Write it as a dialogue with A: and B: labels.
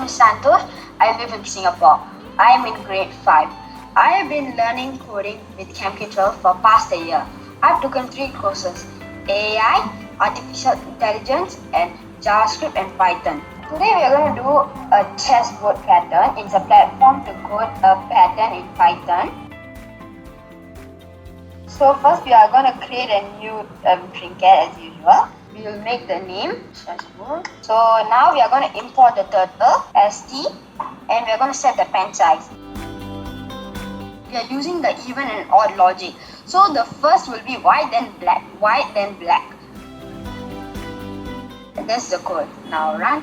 A: name is Santosh. I live in Singapore. I am in grade 5. I have been learning coding with CamK12 for past a year. I've taken 3 courses: AI, Artificial Intelligence, and JavaScript and Python. Today we are going to do a chessboard pattern. It's a platform to code a pattern in Python. So first we are going to create a new trinket as usual. We will make the name chessboard. So now we are going to import the turtle st, and we are going to set the pen size. We are using the even and odd logic. So the first will be white then black, white then black. And that's the code. Now run.